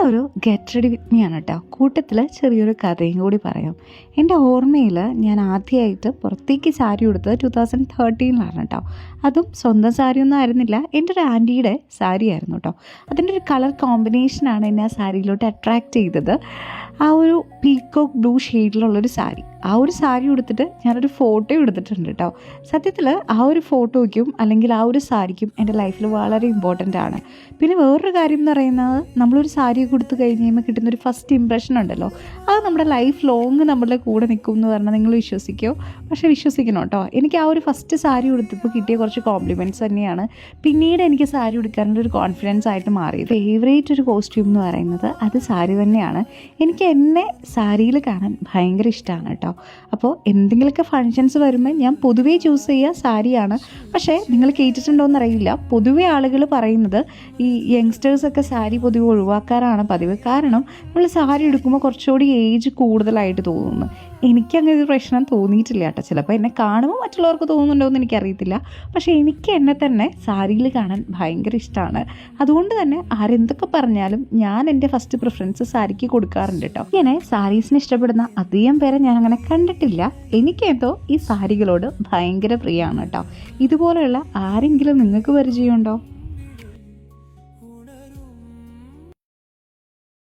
ഇന്നൊരു get ready with me ആണ് കേട്ടോ. കൂട്ടത്തിൽ ചെറിയൊരു കഥയും കൂടി പറയാം. എൻ്റെ ഓർമ്മയിൽ ഞാൻ ആദ്യമായിട്ട് പുറത്തേക്ക് സാരി ഉടുത്തത് 2013 കേട്ടോ. അതും സ്വന്തം സാരിയൊന്നും ആയിരുന്നില്ല, എൻ്റെ ഒരു ആൻറ്റിയുടെ സാരി ആയിരുന്നു കേട്ടോ. അതിൻ്റെ ഒരു കളർ കോമ്പിനേഷനാണ് എന്നെ ആ സാരിയിലോട്ട് അട്രാക്റ്റ് ചെയ്തത്. ആ ഒരു പീക്കോക്ക് ബ്ലൂ ഷെയ്ഡിലുള്ളൊരു സാരി, ആ ഒരു സാരി ഉടുത്തിട്ട് ഞാനൊരു ഫോട്ടോ എടുത്തിട്ടുണ്ട് കേട്ടോ. സത്യത്തിൽ ആ ഒരു ഫോട്ടോയ്ക്കും അല്ലെങ്കിൽ ആ ഒരു സാരിക്കും എൻ്റെ ലൈഫിൽ വളരെ ഇമ്പോർട്ടൻ്റ് ആണ്. പിന്നെ വേറൊരു കാര്യം എന്ന് പറയുന്നത്, നമ്മളൊരു സാരി കൊടുത്ത് കഴിഞ്ഞ് കഴിയുമ്പോൾ കിട്ടുന്നൊരു ഫസ്റ്റ് ഇമ്പ്രഷൻ ഉണ്ടല്ലോ, അത് നമ്മുടെ ലൈഫ് ലോങ് നമ്മളുടെ കൂടെ നിൽക്കും എന്ന് പറഞ്ഞാൽ നിങ്ങൾ വിശ്വസിക്കുമോ? പക്ഷേ വിശ്വസിക്കണം കേട്ടോ. എനിക്ക് ആ ഒരു ഫസ്റ്റ് സാരി ഉടുത്തപ്പോൾ കിട്ടിയ കുറച്ച് കോംപ്ലിമെൻറ്റ്സ് തന്നെയാണ് പിന്നീട് എനിക്ക് സാരി ഉടുക്കാനുള്ള ഒരു കോൺഫിഡൻസ് ആയിട്ട് മാറിയത്. ഫേവറേറ്റ് ഒരു കോസ്റ്റ്യൂം എന്ന് പറയുന്നത് അത് സാരി തന്നെയാണ്. എനിക്ക് എന്നെ സാരിയിൽ കാണാൻ ഭയങ്കര ഇഷ്ടമാണ് കേട്ടോ. അപ്പോൾ എന്തെങ്കിലുമൊക്കെ ഫങ്ഷൻസ് വരുമ്പോൾ ഞാൻ പൊതുവേ ചൂസ് ചെയ്യുക സാരിയാണ്. പക്ഷേ നിങ്ങൾ കേട്ടിട്ടുണ്ടോയെന്ന് അറിയില്ല, പൊതുവേ ആളുകൾ പറയുന്നത് ഈ യങ്സ്റ്റേഴ്സൊക്കെ സാരി പൊതുവെ ഒഴിവാക്കാറാണ് പതിവ്. കാരണം നമ്മൾ സാരി എടുക്കുമ്പോൾ കുറച്ചുകൂടി ഏജ് കൂടുതലായിട്ട് തോന്നുന്നു. എനിക്കങ്ങനെ ഒരു പ്രശ്നം തോന്നിയിട്ടില്ല കേട്ടോ. ചിലപ്പോൾ എന്നെ കാണുമ്പോൾ മറ്റുള്ളവർക്ക് തോന്നുന്നുണ്ടോ എന്ന് എനിക്കറിയത്തില്ല. പക്ഷേ എനിക്ക് എന്നെ തന്നെ സാരിയിൽ കാണാൻ ഭയങ്കര ഇഷ്ടമാണ്. അതുകൊണ്ട് തന്നെ ആരെന്തൊക്കെ പറഞ്ഞാലും ഞാൻ എൻ്റെ ഫസ്റ്റ് പ്രിഫറൻസ് സാരിക്ക് കൊടുക്കാറുണ്ട് കേട്ടോ. ഇങ്ങനെ സാരീസിനെ ഇഷ്ടപ്പെടുന്ന അധികം പേരെ ഞാൻ അങ്ങനെ കണ്ടിട്ടില്ല. എനിക്കെന്തോ ഈ സാരികളോട് ഭയങ്കര പ്രിയമാണ് കേട്ടോ. ഇതുപോലെയുള്ള ആരെങ്കിലും നിങ്ങൾക്ക് പരിചയമുണ്ടോ?